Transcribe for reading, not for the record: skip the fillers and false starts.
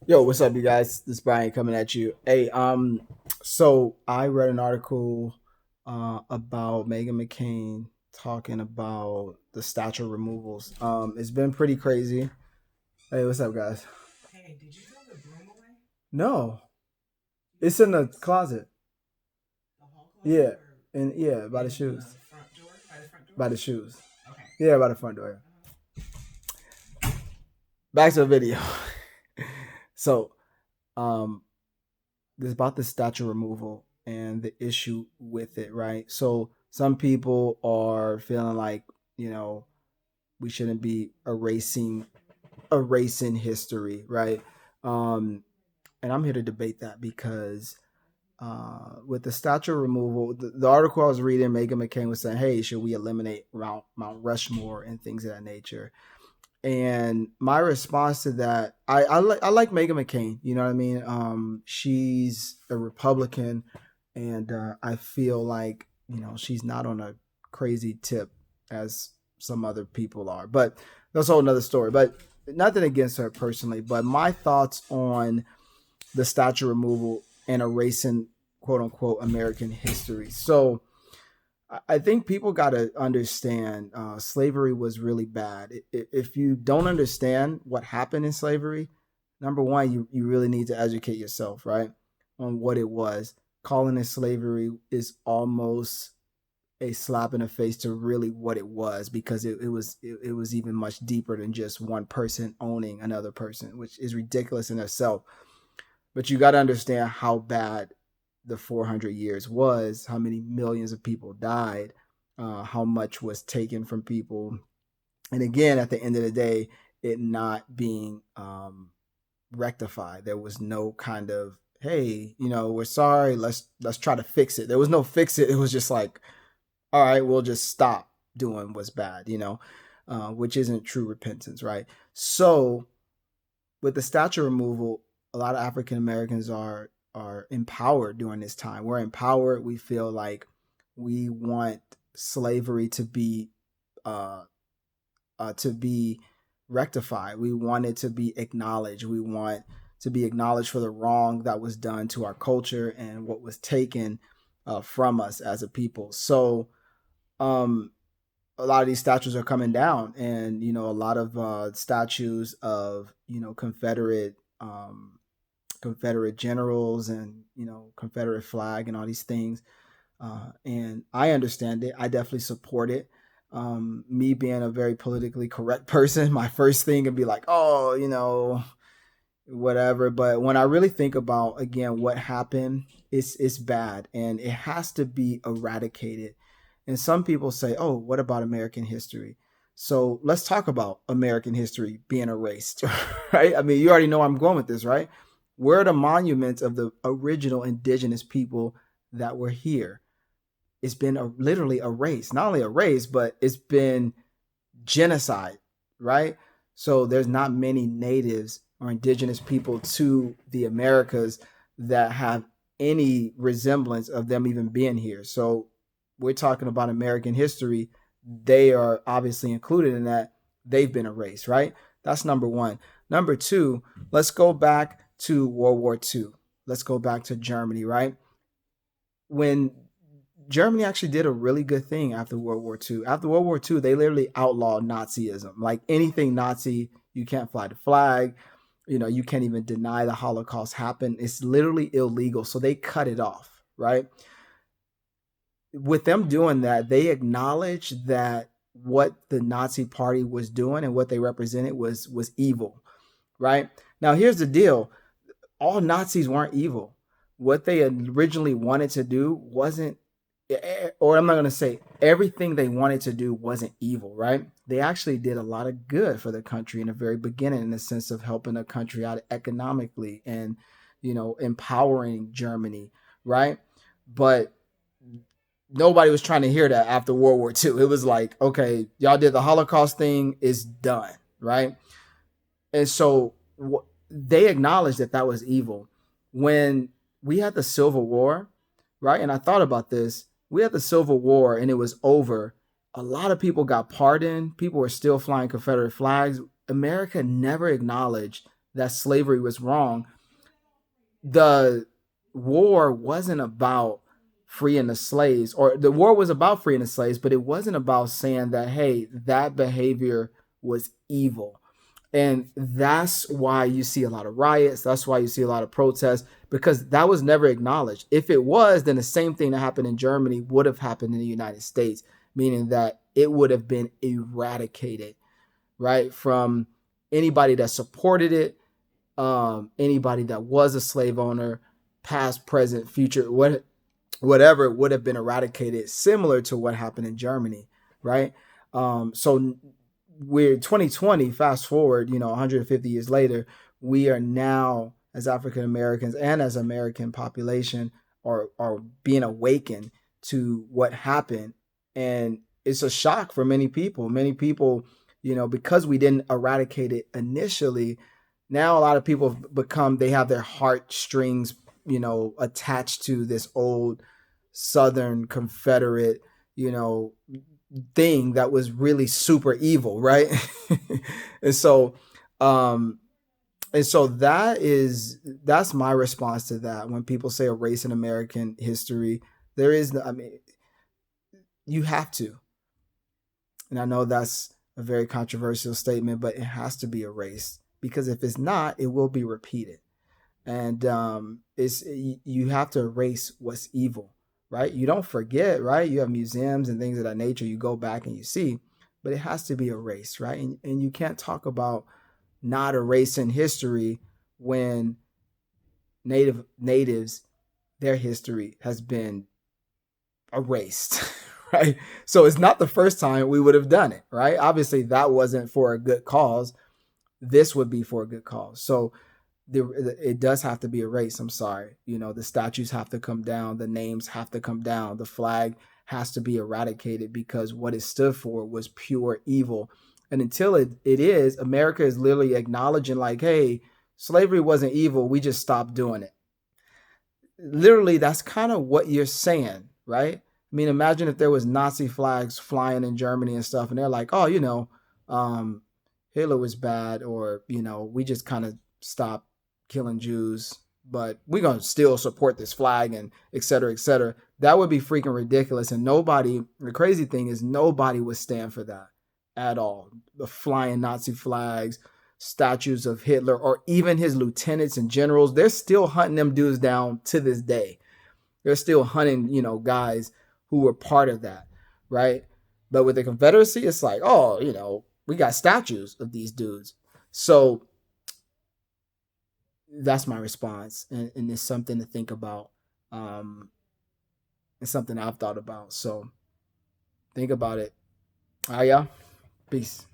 Yo, what's up, you guys? This is Brian coming at you. Hey, so I read an article about Megan McCain talking about the statue removals. It's been pretty crazy. Hey, what's up, guys? Hey, did you throw the broom away? No, You it's threw in it the in closet. the hall closet Yeah, or and yeah, by the in the shoes. front door? By the front door? By the shoes. Okay. Yeah, by the front door. Uh-huh. Back to the video. So, um, this about the statue removal and the issue with it, right? So some people are feeling like, you know, we shouldn't be erasing history, right? Um, and I'm here to debate that because with the statue removal, the article I was reading, Megan McCain was saying, "Hey, should we eliminate Mount Rushmore and things of that nature?" And my response to that, I like Megan McCain. You know what I mean? She's a Republican, and I feel like she's not on a crazy tip as some other people are. But that's a whole another story. But nothing against her personally. But my thoughts on the statue removal and erasing quote unquote American history. So I think people got to understand slavery was really bad. If you don't understand what happened in slavery, number one, you really need to educate yourself, right, on what it was. Calling it slavery is almost a slap in the face to really what it was because it was even much deeper than just one person owning another person, which is ridiculous in itself. But you got to understand how bad the 400 years was, how many millions of people died, how much was taken from people. And again, at the end of the day, it not being rectified. There was no kind of, hey, we're sorry, let's try to fix it. There was no fix it. It was just like, all right, we'll just stop doing what's bad, which isn't true repentance, right? So with the statue removal, a lot of African Americans are empowered during this time. We're empowered. We feel like we want slavery uh, to be rectified. We want it to be acknowledged. We want to be acknowledged for the wrong that was done to our culture and what was taken from us as a people. So, um, a lot of these statues are coming down, and a lot of statues of Confederate generals and Confederate flag and all these things. And I understand it. I definitely support it. Me being a very politically correct person, my first thing would be like, oh, whatever. But when I really think about again what happened, it's bad and it has to be eradicated. And some people say, oh, what about American history? So let's talk about American history being erased, right? I mean, you already know where I'm going with this, right? Where are the monuments of the original indigenous people that were here? It's been literally erased. Not only erased, but it's been genocide, right? So there's not many natives or indigenous people to the Americas that have any resemblance of them even being here. So we're talking about American history. They are obviously included in that. They've been erased, right? That's number one. Number two, let's go back to World War II. Let's go back to Germany, right? When Germany actually did a really good thing after World War II. After World War II, they literally outlawed Nazism. Like anything Nazi, you can't fly the flag. You can't even deny the Holocaust happened. It's literally illegal. So they cut it off, right? With them doing that, they acknowledged that what the Nazi party was doing and what they represented was evil, right? Now here's the deal. All Nazis weren't evil. What they originally wanted to do wasn't, or I'm not going to say everything they wanted to do wasn't evil, right? They actually did a lot of good for the country in the very beginning in the sense of helping the country out economically and, empowering Germany, right? But nobody was trying to hear that after World War II. It was like, okay, y'all did the Holocaust thing, is done, right? And so they acknowledged that that was evil. When we had the Civil War, right? And I thought about this. We had the Civil War and it was over. A lot of people got pardoned. People were still flying Confederate flags. America never acknowledged that slavery was wrong, the war wasn't about freeing the slaves, or the war was about freeing the slaves, but it wasn't about saying that, hey, that behavior was evil. And that's why you see a lot of riots. That's why you see a lot of protests, because that was never acknowledged. If it was, then the same thing that happened in Germany would have happened in the United States, meaning that it would have been eradicated, right? From anybody that supported it, anybody that was a slave owner, past, present, future, whatever, would have been eradicated, similar to what happened in Germany, right? So we're 2020, fast forward, 150 years later, we are now, as African Americans and as American population, are being awakened to what happened. And it's a shock for many people. Many people, because we didn't eradicate it initially, now a lot of people have become, they have their heartstrings, attached to this old Southern Confederate, you know, thing that was really super evil, right? and so, um, and so that's my response to that. When people say erase in American history, there is, I mean, you have to, and I know that's a very controversial statement, but it has to be erased, because if it's not, it will be repeated. And it's you have to erase what's evil, right? You don't forget, right? You have museums and things of that nature. You go back and you see, but it has to be erased, right? And you can't talk about not erasing history when natives, their history has been erased, right? So it's not the first time we would have done it, right? Obviously, that wasn't for a good cause. This would be for a good cause. So it does have to be erased. I'm sorry. The statues have to come down. The names have to come down. The flag has to be eradicated, because what it stood for was pure evil. And until it is, America is literally acknowledging, like, hey, slavery wasn't evil. We just stopped doing it. Literally, that's kind of what you're saying, right? I mean, imagine if there was Nazi flags flying in Germany and stuff, and they're like, oh, um, Hitler was bad, or we just kind of stopped killing Jews, but we're gonna still support this flag, and et cetera, et cetera. That would be freaking ridiculous, and nobody. The crazy thing is, nobody would stand for that at all. The flying Nazi flags, statues of Hitler, or even his lieutenants and generals, they're still hunting them dudes down to this day. They're still hunting, guys who were part of that, right? But with the Confederacy, it's like, oh, we got statues of these dudes. So that's my response, and it's something to think about. Um, it's something I've thought about. So think about it. All right, y'all. Peace.